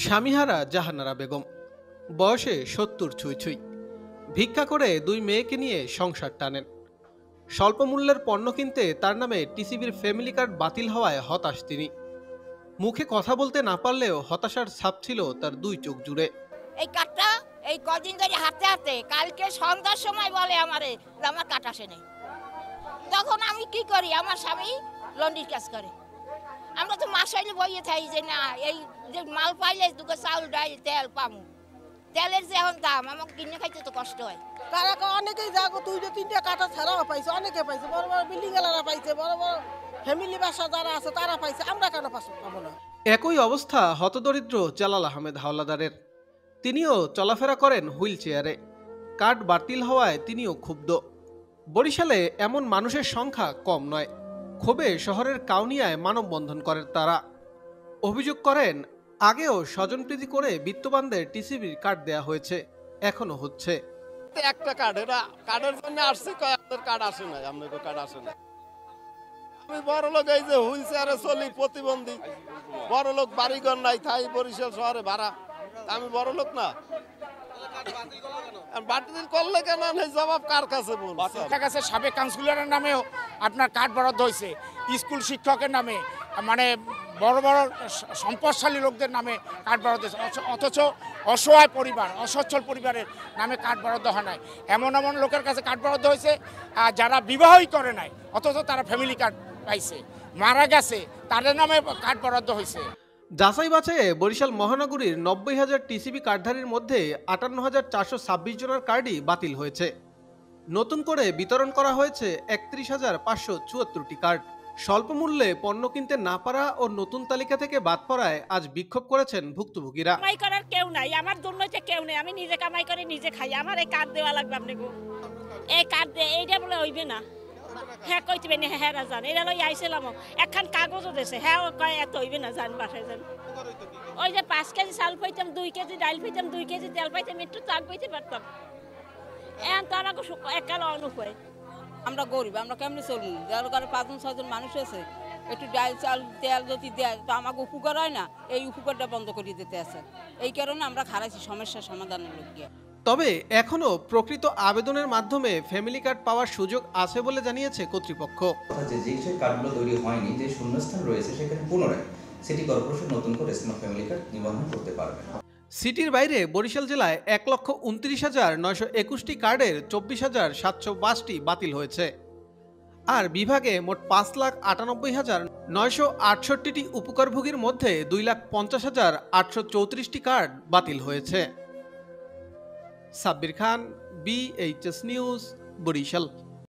স্বামীহারা জাহানারা বেগম, বয়সে ৭০ ছুঁই ছুঁই, ভিক্ষা করে দুই মেয়েকে নিয়ে সংসার টানেন। স্বল্প মূল্যের পণ্য কিনতে তার নামে টিসিবির ফ্যামিলি কার্ড বাতিল হওয়ায় হতাশ তিনি। মুখে কথা বলতে না পারলেও হতাশার ছাপ ছিল তার দুই চোখ জুড়ে। এই কার্ডটা এই কদিন ধরে হাতে হাতে কালকে সন্ধ্যার সময় বলে আমারে যে আমার কার্ড আসে নাই। তখন আমি কি করি, আমার স্বামী লন্ড্রির কাজ করে, আমরা তো মাস হইলে বইয়ে থাকি যে না এই যে মাল পাইলে দুটো চাউল ডাল তেল পামু, তেলের যে এখন দাম আমাকে কিনে খাইতে তো কষ্ট হয়। কারা অনেকেই যাগো দুইটা তিনটা কাটা ছাড়াও পাইছে, অনেকে পাইছে, বড় বড় বিল্ডিং এলারা পাইছে, বড় বড় ফ্যামিলি বাসা যারা আছে তারা পাইছে, আমরা কেন পাবো না? একই অবস্থা হতদরিদ্র জালাল আহমেদ হাওলাদারের। তিনিও চলাফেরা করেন হুইল চেয়ারে। কার্ড বাতিল হওয়ায় তিনিও ক্ষুব্ধ। বরিশালে এমন মানুষের সংখ্যা কম নয়। ক্ষোভে শহরের কাউনিয়ায় মানববন্ধন করেন তারা। অভিযোগ করেন, আগেও স্বজনপ্রীতি করে বিত্তবানদের টিসিবির কার্ড দেয়া হয়েছে, এখনো হচ্ছে। একটা কার্ড, এটা কার্ডের জন্য আসছে, আপনার কার্ড আসে না, আপনার কার্ড আসে না। আমি বড় লোক, এই যে হুইল চেয়ারে চলি, প্রতিবন্ধী বড় লোক, বাড়িঘর নাই, তাই বরিশাল শহরে ভাড়া। আমি বড় লোক না, বাতিল করলে কেন জবাব কার কাছে বলবো? কাছে সাবেক কাউন্সিলরের নামেও আপনার কার্ড বরাদ্দ হয়েছে, স্কুল শিক্ষকের নামে, মানে বড় বড় সম্পদশালী লোকদের নামে কার্ড বরাদ্দ হয়েছে, অথচ অসহায় পরিবার, অসচ্ছল পরিবারের নামে কার্ড বরাদ্দ হয় নাই। এমন এমন লোকের কাছে কার্ড বরাদ্দ হয়েছে যারা বিবাহই করে নাই, অথচ তারা ফ্যামিলি কার্ড পাইছে, মারা গেছে, তাদের নামে কার্ড বরাদ্দ হয়েছে। যাচাই বাছাইয়ে বরিশাল মহানগরীর ৯০,০০০ টিসিবি কার্ডধারীর মধ্যে ৫৮,৪২৬ জনের কার্ডই বাতিল হয়েছে। নতুন করে বিতরণ করা হয়েছে ৩১,৫৭৪টি কার্ড। স্বল্প মূল্যে পণ্য কিনতে না পারা ও নতুন তালিকা থেকে বাদ পড়ায় আজ বিক্ষোভ করেছেন ভুক্তভোগীরা। কামাই করার কেউ নাই, আমার দুর্নীতি কেউ নেই, আমি নিজে কামাই করে নিজে খাই, আমার এই কার্ড দেওয়া লাগবে আপনাকে। এই কার্ড দিয়ে এইটা বলে হইবে না। হ্যাঁ কইতে না, হ্যাঁ জান এটা লই আইছিলাম, একখান কাগজও দিয়েছে, হ্যাঁ কয় এত হইবে না, যান বাসায় যান। ওই যে ৫ কেজি চাল পাইতাম, ২ কেজি ডাল পাইতাম, 2 কেজি তেল পাইতাম, একটু চাল পাইতে পারতাম। এখন তো আমাকে একাল অনুপায়। আমরা গরিব, আমরা কেমনি চলবো? যার ঘরে ৫-৬ জন মানুষ আছে, একটু ডাল চাল তেল যদি দেয় তো আমাকে উপকার হয় না, এই উপকারটা বন্ধ করে দিতে আছে। এই কারণে আমরা খারাইছি সমস্যার সমাধানের লোককে। তবে এখনো প্রকৃত আবেদনের মাধ্যমে ফ্যামিলি কার্ড পাওয়ার সুযোগ আছে বলে জানিয়েছে কর্তৃপক্ষ। যে কার্ডগুলো তৈরি হয়নি, যে শূন্যস্থান রয়েছে, সেখানে পুনরায় সিটি কর্পোরেশন নতুন করে স্মার্ট ফ্যামিলি কার্ড নিবন্ধন করতে পারবে। সিটির বাইরে বরিশাল জেলায় ১,২৯,৯২১টি কার্ডের ২৪,৭০২টি বাতিল হয়েছে। আর বিভাগে মোট ৫,৯৮,৯৬৮টি উপকারভোগীর মধ্যে ২,৫০,৮৩৪টি কার্ড বাতিল হয়েছে। সাব্বির খান, BHS নিউজ, বরিশাল।